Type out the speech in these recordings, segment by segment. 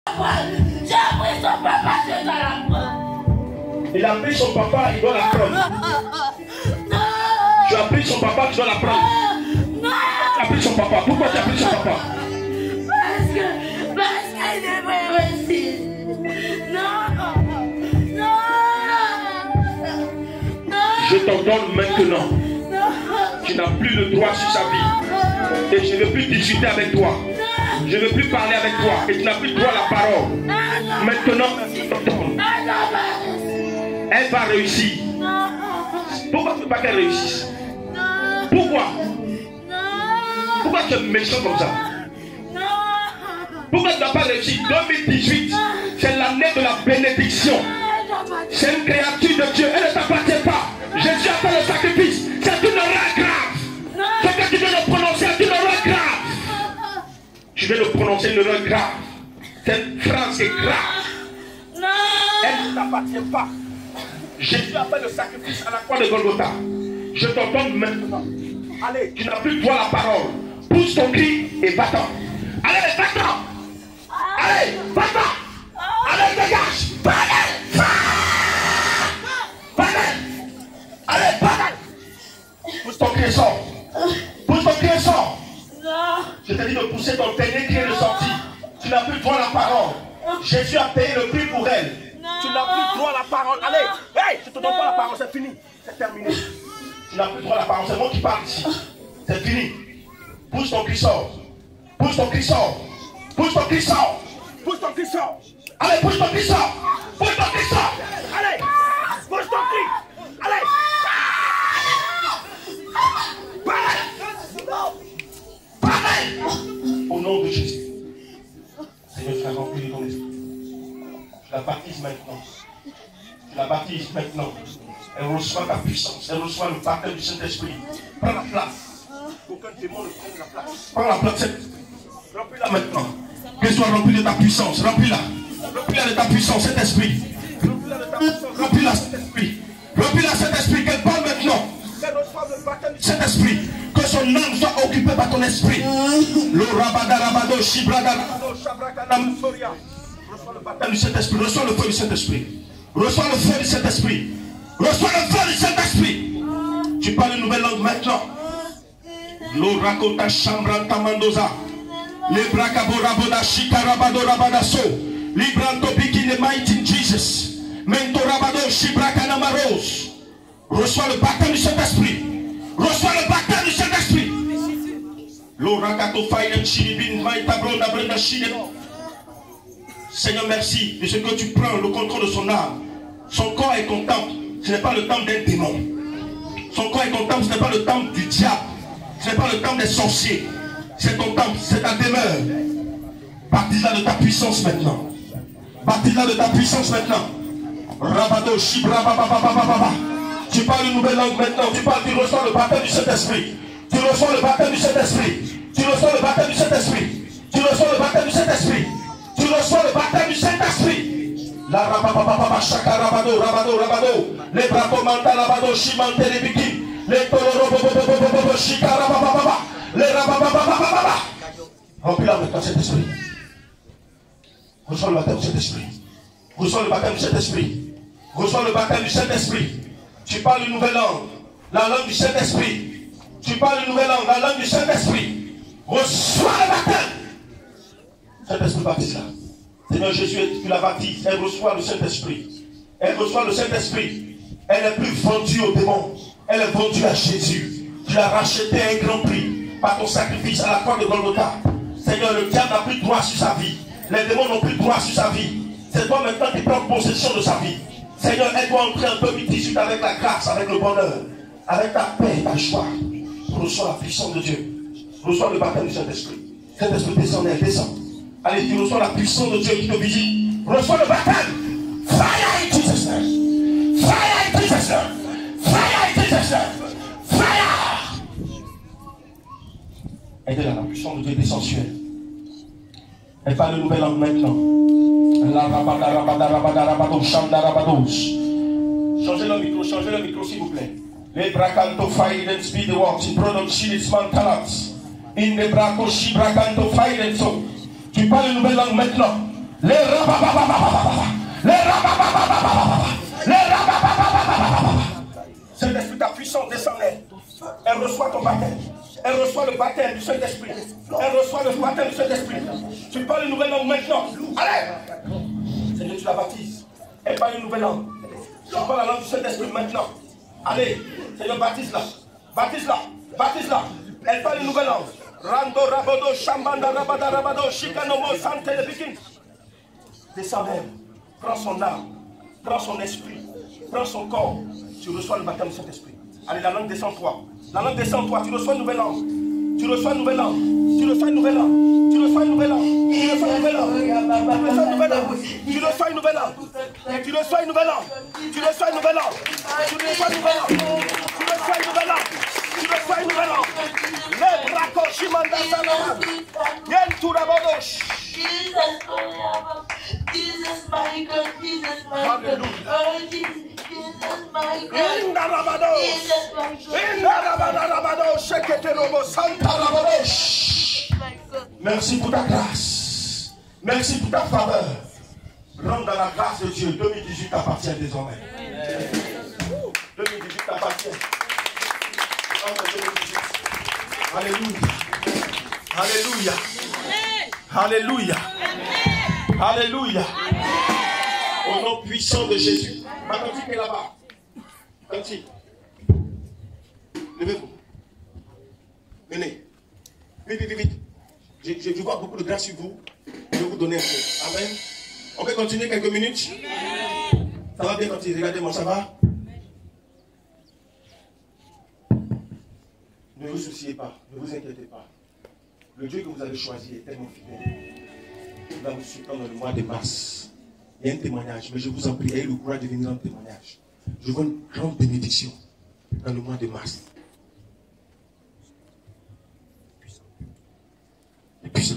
J'ai appris son papa, je dois l'apprendre. Il a pris son papa, il doit l'apprendre. Tu as pris son papa, tu dois l'apprendre. Tu as pris son papa. Pourquoi tu as pris son papa? Parce qu'il devrait réussir. Non. Je t'ordonne maintenant. Tu n'as plus le droit sur sa vie. Et je ne veux plus discuter avec toi. Je ne veux plus parler avec toi. Et tu n'as plus le droit à la parole. Maintenant, je t'ordonne. Elle va réussir. Pourquoi tu ne veux pas qu'elle réussisse? Pourquoi? Pourquoi tu es méchant comme ça? Pourquoi tu n'as pas réussi? 2018, c'est l'année de la bénédiction. C'est une créature de Dieu. Elle ne t'appartient pas. Jésus a fait le sacrifice. C'est une horreur grave. Ce que tu viens de prononcer est une horreur grave. Tu viens de prononcer une horreur grave. Cette phrase est grave. Elle ne t'appartient pas. Jésus a fait le sacrifice à la croix de Golgotha. Je t'entends maintenant. Allez, tu n'as plus droit à la parole. Pousse ton cri et va-t'en. Allez, va-t'en. Allez, va-t'en. Allez, dégage. Allez, allez, allez. Pousse ton cri et sors. Pousse ton cri et sors. Je t'ai dit de pousser ton dernier cri et de sortir. Tu n'as plus droit à la parole. Jésus a payé le prix pour elle. Tu n'as plus droit à la parole. Allez, hey, je te donne pas la parole, c'est fini. C'est terminé. Tu n'as plus droit à la parole, c'est moi qui parle ici. C'est fini. Pousse ton cri sort. Pousse ton cri sort. Pousse ton cri sort. Pousse ton cri sort. Allez, pousse ton cri sort. Pousse ton cri sort. Allez, pousse ton cri. Allez. Pareil. Au nom de Jésus. Seigneur, tu as rempli de ton esprit. Tu la baptises maintenant. Tu la baptises maintenant. Elle reçoit ta puissance. Elle reçoit le baptême du Saint-Esprit. Prends la place. Aucun démon ne prenne la place. Prends la place. Remplis-la maintenant. Qu'elle soit remplie de ta puissance. Remplis-la. Remplis-la de ta puissance, cet esprit. Remplis-la de ta puissance. Remplis-la, cet esprit. Remplis-la, cet esprit. Qu'elle parle maintenant. Qu'elle reçoive le baptême du Saint-Esprit. Que son âme soit occupée par ton esprit. Le rabadarabado, shibradarabado, shabrakadam, soria. Reçois le baptême du Saint-Esprit. Reçois le feu du Saint-Esprit. Reçois le feu du Saint-Esprit. Reçois le feu du Saint-Esprit. Tu parles une nouvelle langue maintenant. L'orakota chambranta mandoza. Lebrakaboraboda shikarabado rabadaso. Libranto biki the mighty Jesus. Mentorabado shibrakanamaros. Reçois le baptême du Saint-Esprit. Reçois le baptême du Saint-Esprit. L'orakato faïnen chiribin maitabronda brenda shideno. Seigneur, merci de ce que tu prends le contrôle de son âme. Son corps est ton temple. Ce n'est pas le temple d'un démon. Son corps est ton temple. Ce n'est pas le temple du diable. Ce n'est pas le temple des sorciers. C'est ton temple. C'est ta demeure. Baptise-la de ta puissance maintenant. Baptise-la de ta puissance maintenant. Rabado, Shibra, Baba. Tu parles une nouvelle langue maintenant. Tu parles, tu reçois le baptême du Saint-Esprit. Tu reçois le baptême du Saint-Esprit. Tu reçois le baptême du Saint-Esprit. Tu reçois le baptême du Saint-Esprit. Tu reçois le baptême du Saint-Esprit. La rababa shaka rabado. Les bracomanta rabado shimante les biki. Les tororo shika rababa. Les rababa. Remplis-la maintenant cet esprit. Reçois le baptême du Saint-Esprit. Reçois le baptême du Saint-Esprit. Reçois le baptême du Saint-Esprit. Tu parles une nouvelle langue. La langue du Saint-Esprit. Tu parles une nouvelle langue. La langue du Saint-Esprit. Reçois le baptême. Saint-Esprit baptise-la. Seigneur Jésus, tu la baptises. Elle reçoit le Saint-Esprit. Elle reçoit le Saint-Esprit. Elle n'est plus vendue au démon. Elle est vendue à Jésus. Tu l'as rachetée à un grand prix par ton sacrifice à la croix de Golgotha. Seigneur, le diable n'a plus de droit sur sa vie. Les démons n'ont plus de droit sur sa vie. C'est toi maintenant qui prends possession de sa vie. Seigneur, elle doit entrer en 2018 avec la grâce, avec le bonheur, avec ta paix et ta joie. Reçois la puissance de Dieu. Reçois le baptême du Saint-Esprit. Saint-Esprit descend, elle descend. Allez, tu reçois la puissance de Dieu qui te visite. Reçois le baptême. Fire in Jesus' name. Fire in Jesus' name. Fire in Jesus' name. Fire. Aidez-la, la puissance de Dieu est essentielle. Elle parle de nouvelle langue maintenant. Changez le micro s'il vous plaît. Les bracanto faiden speed walks in production is man talents. In the braco shi bracanto faiden so. Tu parles une nouvelle langue maintenant. Les rababababababa. Les rababababababa. Les rababababababa. Saint-Esprit, ta puissance descend. Elle reçoit ton baptême. Elle reçoit le baptême du Saint-Esprit. Elle reçoit le baptême du Saint-Esprit. Tu parles une nouvelle langue maintenant. Allez! Seigneur, tu la baptises. Elle parle une nouvelle langue. Tu parles la langue du Saint-Esprit maintenant. Allez, Seigneur, baptise-la. Baptise-la. Baptise-la. Elle parle une nouvelle langue. Rando rabodo shambanda rabada rabado shikanomo sante de bikin. Descends elle. Prends son âme. Prends son esprit. Prends son corps. Tu reçois le baptême du Saint-Esprit. Allez, la langue descend en toi. La langue descend en toi. Tu reçois une nouvelle langue. Tu reçois une nouvelle langue. Tu reçois une nouvelle langue. Tu reçois une nouvelle langue. Tu reçois une nouvelle langue. Tu reçois une nouvelle langue. Tu reçois une nouvelle langue. Tu reçois une nouvelle langue. Tu reçois une nouvelle langue. Tu reçois une nouvelle langue. Tu reçois une nouvelle langue. Le braco shimanda salaman. Yen turabodosh. Jesus, my God, Jesus, my God. Hallelujah. Oh, Jesus, Jesus, my God. In the rabados. Jesus, my God. In the rabados. Shekete robo santa rabadosh. My God. Merci pour ta grâce. Merci pour ta faveur. Rentre dans la grâce de Dieu. 2018 t'appartient désormais. 2018 t'appartient. Rentre en 2018. Alléluia. Alléluia. Alléluia. Alléluia. Au nom puissant de Jésus. Ma tante est là-bas. Tante. Levez-vous. Venez. Vite, vite, vite. Je vois beaucoup de grâce sur vous. Je vais vous donner un peu. Amen. On peut continuer quelques minutes. Ça va bien continuer. Regardez-moi, ça va? Ne vous souciez pas. Ne vous inquiétez pas. Le Dieu que vous avez choisi est tellement fidèle. Il va vous suivre dans le mois de mars. Il y a un témoignage, mais je vous en prie, ayez le courage de venir en témoignage. Je veux une grande bénédiction dans le mois de mars. Et puissant.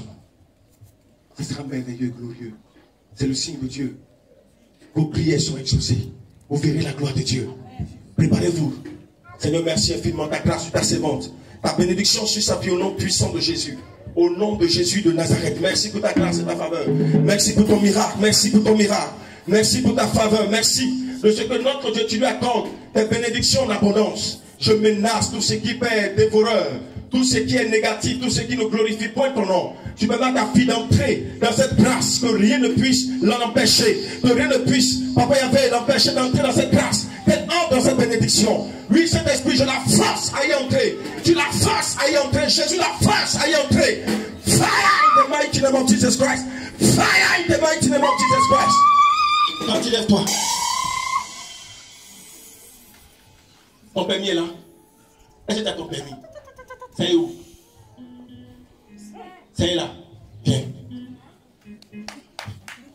Ce sera merveilleux, glorieux. C'est le signe de Dieu. Vos prières sont exaucées. Vous verrez la gloire de Dieu. Préparez-vous. Seigneur, merci infiniment ta grâce sur ta servante. Ta bénédiction sur sa vie au nom puissant de Jésus. Au nom de Jésus de Nazareth. Merci pour ta grâce et ta faveur. Merci pour ton miracle. Merci pour ton miracle. Merci pour ta faveur. Merci de ce que notre Dieu, tu lui accordes tes bénédictions en abondance. Je menace tout ce qui est dévoreur, tout ce qui est négatif, tout ce qui ne glorifie point ton nom. Tu permets à ta fille d'entrer dans cette grâce, que rien ne puisse l'en empêcher, que rien ne puisse, Papa Yahvé, l'empêcher d'entrer dans cette grâce, qu'elle entre dans cette bénédiction. Oui, cet esprit, je la force à y entrer. Tu la forces à y entrer. Jésus la force à y entrer. Fire in the mighty name of Jesus Christ. Fire in the mighty name of Jesus Christ. Quand tu lèves-toi. Ton permis est là. Est-ce que tu as ton permis? C'est où? C'est là. Viens.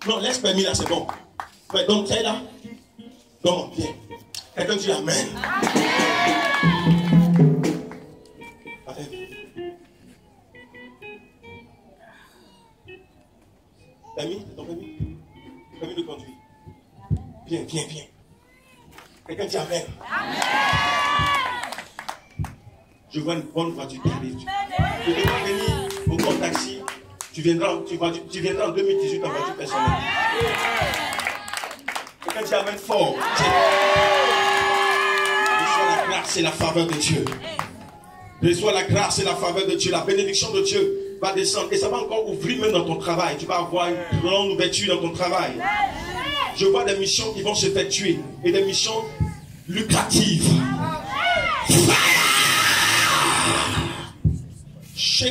Non, laisse permis là, c'est bon. Ouais, donc, c'est là. Non, viens. Quelqu'un dit Amen. Amen. Permis? C'est ton permis? Permis de conduire. Viens, viens, viens. Quelqu'un dit Amen. Amen. Je vois une bonne voiture qui arrive. Tu devras venir au grand taxi. Tu viendras en 2018 en voiture personnelle. Quelqu'un dit Amen fort. Reçois la grâce et la faveur de Dieu. Reçois la grâce et la faveur de Dieu. La bénédiction de Dieu va descendre. Et ça va encore ouvrir même dans ton travail. Tu vas avoir une grande ouverture dans ton travail. Je vois des missions qui vont s'effectuer. Et des missions lucratives. Je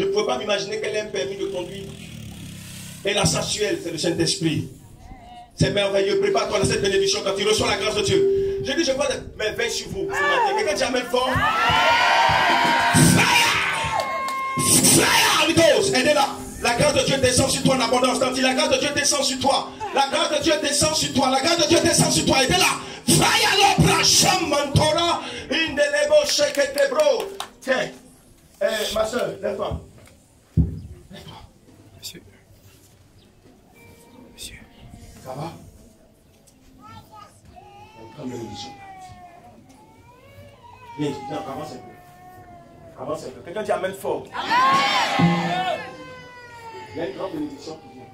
ne peux pas m'imaginer qu'elle ait un permis de conduire. Et la sensuelle, c'est le Saint-Esprit. C'est merveilleux. Prépare-toi à cette bénédiction quand tu reçois la grâce de Dieu. Je dis, je vois des merveilles sur vous. Quelqu'un dit Amen fort. Fire! Fire, Holy Ghost. Aidez-la. La grâce de Dieu descend sur toi en abondance. La grâce de Dieu descend sur toi. La grâce de Dieu descend sur toi. La grâce de Dieu descend sur toi. Aidez-la. Fire, l'opra, shamantora. Indelebo, shekete, bro. Tiens. Ma soeur, lève-toi. Lève-toi. Monsieur. Monsieur. Ça va? Prends le religion. Viens, avance un peu. Avance un peu. Quelqu'un dit Amen fort. Amen. Il y a une grande bénédiction qui vient.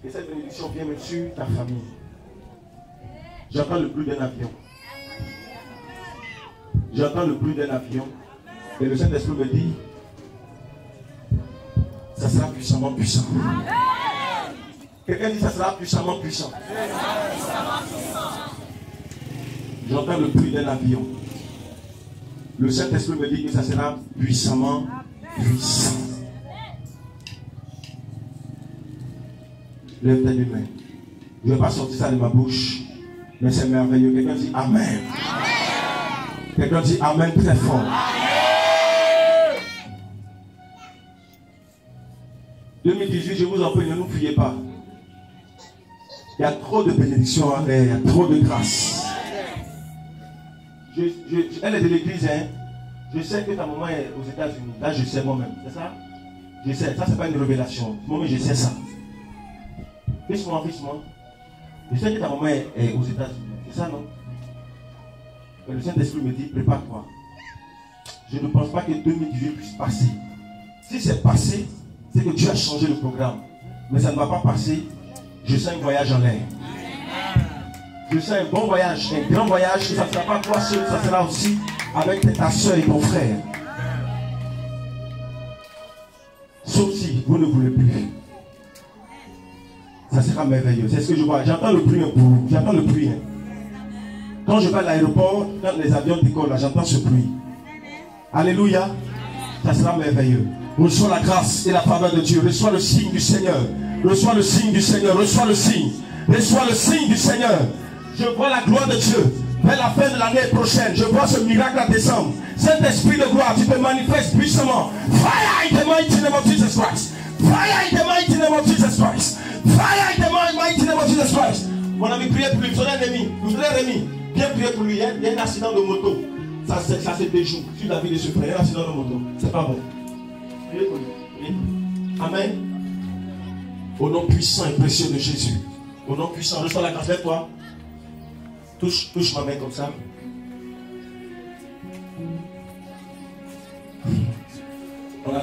Et cette bénédiction vient même sur ta famille. J'entends le bruit d'un avion. J'entends le bruit d'un avion. Et le Saint-Esprit me dit, ça sera puissamment puissant. Quelqu'un dit, ça sera puissamment puissant. J'entends le bruit d'un avion. Le Saint-Esprit me dit que ça sera puissamment puissant. Lève ta main. Je ne vais pas sortir ça de ma bouche, mais c'est merveilleux. Quelqu'un dit Amen. Amen. Quelqu'un dit Amen très fort. Amen. 2018, je vous en prie, ne nous fuyez pas. Il y a trop de bénédictions en l'air, il y a trop de grâce. Elle est de l'église, hein. Je sais que ta maman est aux États-Unis. Là, je sais moi-même. C'est ça? Je sais. Ça, c'est pas une révélation. Moi-même, je sais ça. Fils-moi. Je sais que ta maman est aux États-Unis. C'est ça, non? Et le Saint-Esprit me dit, prépare-toi. Je ne pense pas que 2018 puisse passer. Si c'est passé, c'est que Dieu a changé le programme. Mais ça ne va pas passer. Je sens un voyage en l'air. Je sens un bon voyage, un grand voyage. Ça ne sera pas toi seul, ça sera aussi avec ta soeur et ton frère. Sauf si vous ne voulez plus. Ça sera merveilleux. C'est ce que je vois. J'entends le bruit pour vous. J'entends le bruit. Quand je vais à l'aéroport, quand les avions décollent, j'entends ce bruit. Alléluia. Ça sera merveilleux. Reçois la grâce et la faveur de Dieu. Reçois le signe du Seigneur. Reçois le signe du Seigneur. Reçois le signe. Reçois le signe du Seigneur. Je vois la gloire de Dieu. Vers la fin de l'année prochaine, je vois ce miracle à descendre. Saint-Esprit de gloire, tu te manifestes puissamment. Fire in the mighty name of Jesus Christ. Fire in the mighty name of Jesus Christ. Fire in the mighty name of Jesus Christ. Mon ami, priez pour lui. Vous avez Rémi. Bien prier pour lui. Il y a un accident de moto. Ça c'est des jours. Sur la vie de ce frère, il y a un accident de moto. C'est pas bon. Priez pour lui. Amen. Au nom puissant et précieux de Jésus. Au nom puissant, reçois la grâce. Lève-toi. Touche ma main comme ça.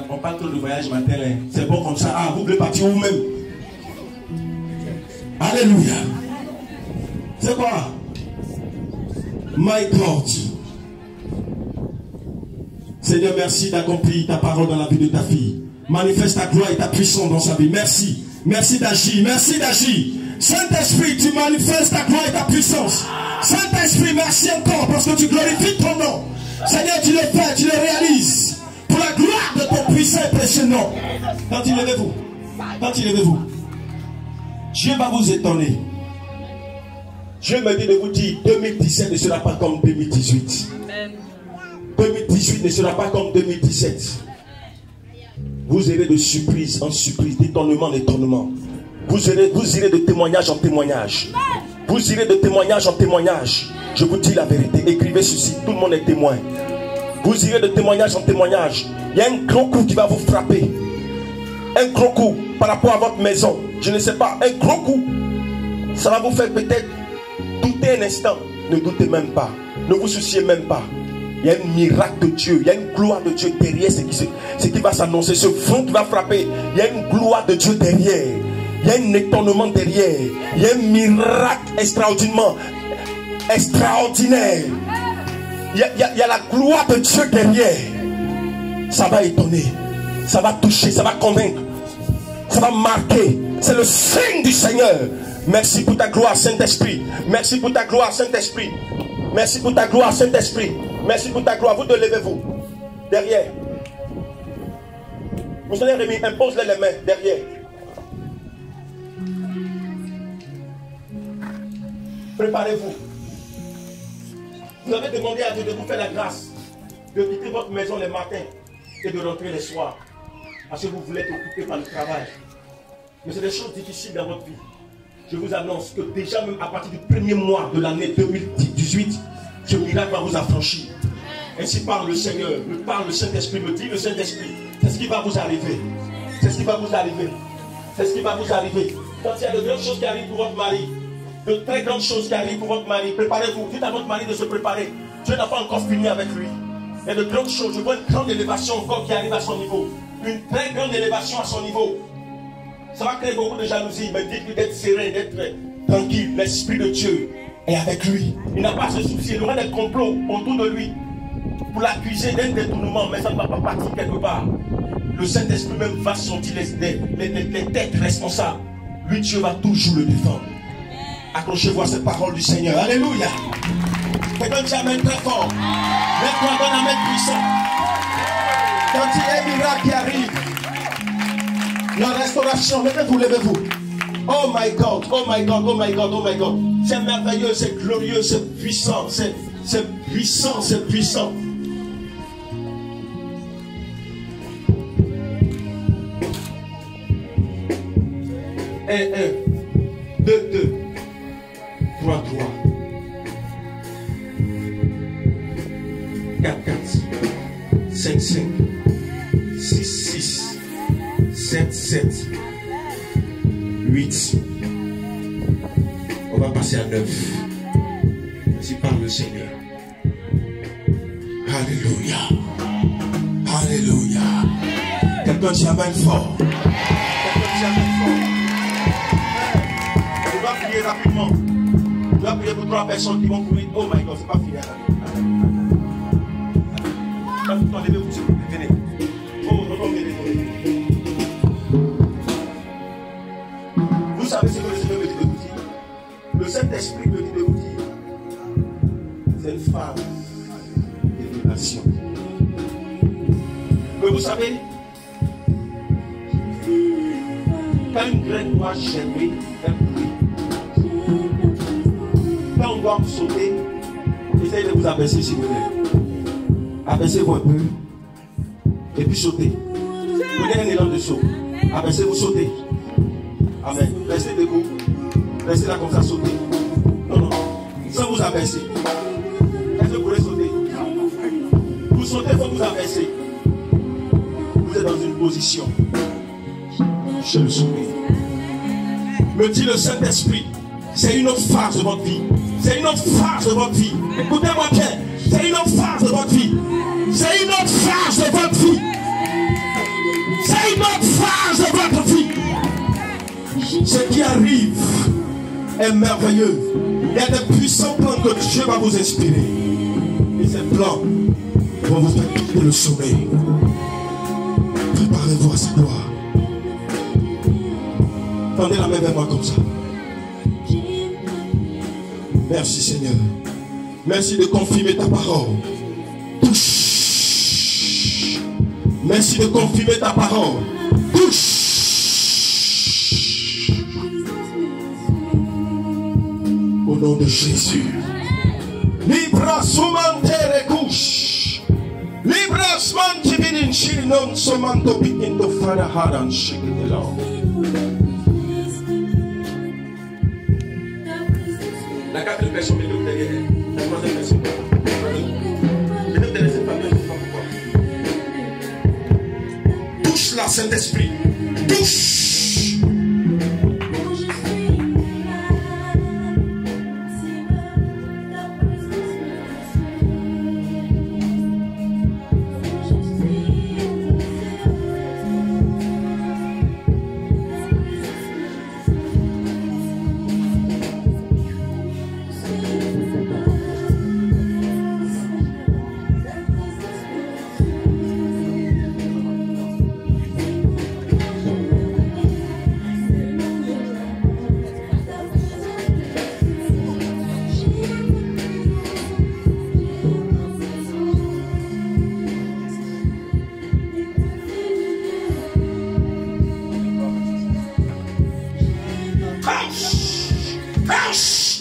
On parle trop de voyage matin. C'est bon comme ça. Ah, vous voulez partir vous-même. Alléluia. C'est quoi? My God. Seigneur, merci d'accomplir ta parole dans la vie de ta fille. Manifeste ta gloire et ta puissance dans sa vie. Merci. Merci d'agir. Merci d'agir. Saint-Esprit, tu manifestes ta gloire et ta puissance. Saint-Esprit, merci encore parce que tu glorifies ton nom. Seigneur, tu le fais, tu le réalises. Pour la gloire de ton puissant et précieux nom. Quand il levez-vous. Dieu va vous étonner. Dieu me dit de vous dire, 2017 ne sera pas comme 2018. 2018 ne sera pas comme 2017. Vous irez de surprise en surprise, d'étonnement en étonnement. Vous irez de témoignage en témoignage. Vous irez de témoignage en témoignage. Je vous dis la vérité. Écrivez ceci. Tout le monde est témoin. Vous irez de témoignage en témoignage. Il y a un gros coup qui va vous frapper. Un gros coup par rapport à votre maison. Je ne sais pas. Un gros coup. Ça va vous faire peut-être douter un instant. Ne doutez même pas. Ne vous souciez même pas. Il y a un miracle de Dieu. Il y a une gloire de Dieu derrière ce qui va s'annoncer. Ce front qui va frapper. Il y a une gloire de Dieu derrière. Il y a un étonnement derrière. Il y a un miracle extraordinaire. Il y a la gloire de Dieu derrière. Ça va étonner. Ça va toucher. Ça va convaincre. Ça va marquer. C'est le signe du Seigneur. Merci pour ta gloire, Saint-Esprit. Merci pour ta gloire, Saint-Esprit. Merci pour ta gloire, Saint-Esprit. Merci pour ta gloire. Vous te levez-vous. Derrière. Vous allez Rémi, impose-les les mains. Derrière. Préparez-vous. Vous avez demandé à Dieu de vous faire la grâce de quitter votre maison les matins et de rentrer les soirs. Parce que vous voulez être occupé par le travail. Mais c'est des choses difficiles dans votre vie. Je vous annonce que déjà même à partir du premier mois de l'année 2018, ce miracle va vous affranchir. Ainsi parle le Seigneur, parle le Saint-Esprit, me dit le Saint-Esprit. C'est ce qui va vous arriver. C'est ce qui va vous arriver. C'est ce qui va vous arriver. Quand il y a de grandes choses qui arrivent pour votre mari, de très grandes choses qui arrivent pour votre mari, préparez-vous. Dites à votre mari de se préparer. Dieu n'a pas encore fini avec lui. Il y a de grandes choses. Je vois une grande élévation encore qui arrive à son niveau. Une très grande élévation à son niveau. Ça va créer beaucoup de jalousie. Mais dites-lui d'être serein, d'être tranquille. L'Esprit de Dieu est avec lui. Il n'a pas à se soucier. Il aura des complots autour de lui pour l'accuser d'un détournement, mais ça ne va pas partir quelque part. Le Saint-Esprit même va sortir les têtes responsables. Lui, Dieu va toujours le défendre. Accrochez-vous à cette parole du Seigneur. Alléluia. Quelqu'un dit amen très fort. Mets-toi dans un amen puissant. Quand il y a un miracle qui arrive, la restauration, levez-vous, levez-vous. Oh my God, oh my God, oh my God, oh my God. C'est merveilleux, c'est glorieux, c'est puissant, c'est puissant, c'est puissant. Un, 2, 2, 3, 3, 4, 4, 5, 5, 6, 6, 7, 7, 8. On va passer à 9. Ainsi parle le Seigneur. Alléluia. Alléluia. Quelqu'un dit amen fort. Quelqu'un dit amen fort. Je dois prier rapidement. Je dois prier pour 3 personnes qui vont courir. Oh my God, c'est pas fini. Levez-vous, s'il vous plaît. Venez. Oh, non, venez. Vous savez ce que le Seigneur me dit de vous dire. Le Saint-Esprit me dit de vous dire. C'est une femme de nation. Mais vous savez, quand une graine doit germer, elle brûle. Quand on doit sauter, essayez de vous abaisser s'il vous plaît. Abaissez-vous un peu. Et puis sautez. Prenez un élan de saut. Abaissez-vous, sautez. Amen. Restez debout. Restez là comme ça, sautez. Non, non. Sans vous abaisser. Est-ce que vous pourrez sauter? Vous sautez, il faut vous abaisser. Vous êtes dans une position. Je le souris. Me dit le Saint-Esprit. C'est une autre phase de votre vie. C'est une autre phase de votre vie. Écoutez-moi bien. C'est une autre phase de votre vie. C'est une autre phase de votre vie. C'est une autre phase de votre vie. Ce qui arrive est merveilleux. Il y a des puissants plans que Dieu va vous inspirer. Et ces plans vont vous faire quitter le sommeil. Préparez-vous à sa gloire. Tendez la main vers moi comme ça. Merci Seigneur. Merci de confirmer ta parole. Touche. Merci de confirmer ta parole. Touche. Au nom de Jésus. Libra sumantere couche. Libra smanti bininchi non somanto piquendo faraharan shikitelo. La quatrième personne est derrière elle. La troisième personne. Je vais te laisser parler, je ne sais pas pourquoi. Touche la Saint-Esprit. Touche.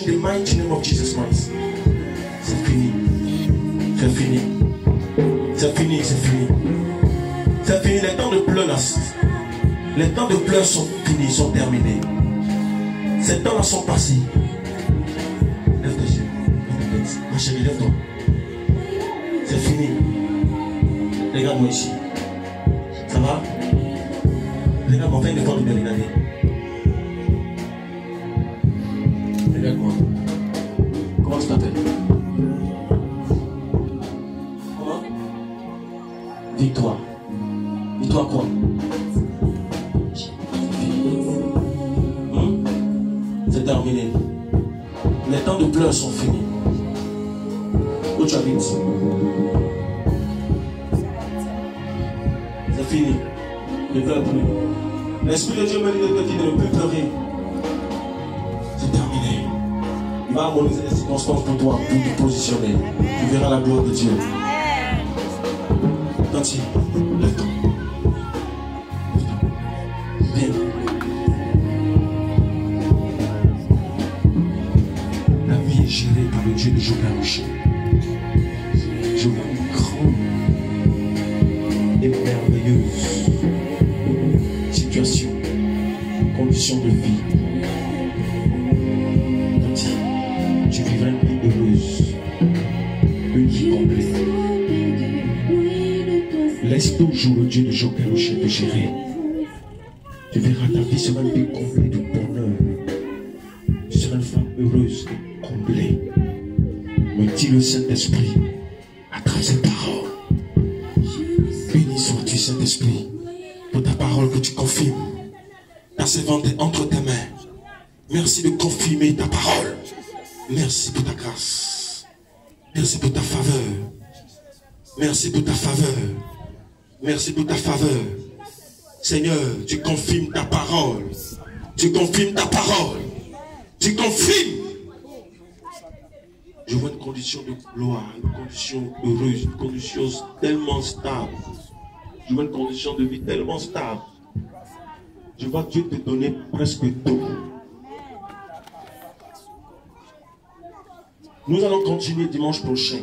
In the mighty name of Jesus Christ. C'est fini. C'est fini. C'est fini, c'est fini. C'est fini. Les temps de pleurs là. Les temps de pleurs sont finis, sont terminés. Ces temps-là sont passés. Lève tes yeux. Ma chérie, lève-toi. C'est fini. Regarde-moi ici. Ça va? Regarde-moi, fais une effort de me regarder. Regarde-moi. Comment tu t'appelles? Comment? Dis-toi. Dis-toi quoi? C'est terminé. Les temps de pleurs sont finis. Où tu habites? C'est fini. Ne pleure plus. L'Esprit de Dieu me dit de te dire de ne plus pleurer. C'est terminé. Il va harmoniser les circonstances pour toi, pour te positionner. Tu verras la gloire de Dieu. Nanti, lève-toi. Viens. La vie est gérée par le Dieu de Jogarouché. Je vois une grande et merveilleuse situation, condition de vie. Nanti, tu vivras une vie heureuse, une vie complète. Laisse toujours le Dieu de Jogarouché te gérer. Tu verras ta vie sera une vie complète de bonheur. Tu seras une femme heureuse et comblée. Me dit le Saint-Esprit à travers cette parole. Béni sois-tu, Saint-Esprit, pour ta parole que tu confirmes. Ta servante est entre tes mains. Merci de confirmer ta parole. Merci pour ta grâce. Merci pour ta faveur. Merci pour ta faveur. Merci pour ta faveur. Seigneur, tu confirmes ta parole. Tu confirmes ta parole. Tu confirmes. Je vois une condition de gloire, une condition heureuse, une condition tellement stable. Je vois une condition de vie tellement stable. Je vois Dieu te donner presque tout. Nous allons continuer dimanche prochain.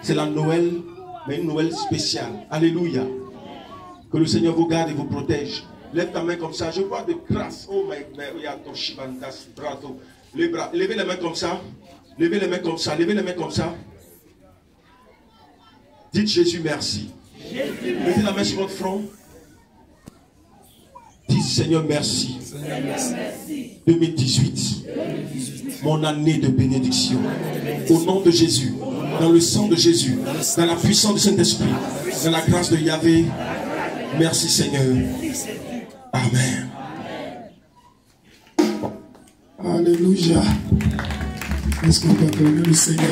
C'est la Noël, mais une Noël spéciale. Alléluia. Que le Seigneur vous garde et vous protège. Lève ta main comme ça. Je vois de grâce. Oh my God. Les bras. Levez les mains comme ça. Levez les mains comme ça. Levez les mains comme ça. Dites Jésus merci. Mettez la main sur votre front. Dites Seigneur merci. 2018. Mon année de bénédiction. Au nom de Jésus. Dans le sang de Jésus. Dans la puissance du Saint-Esprit. Dans la grâce de Yahvé. Merci Seigneur. Amen. Alléluia. Est-ce qu'on peut acclamer le Seigneur?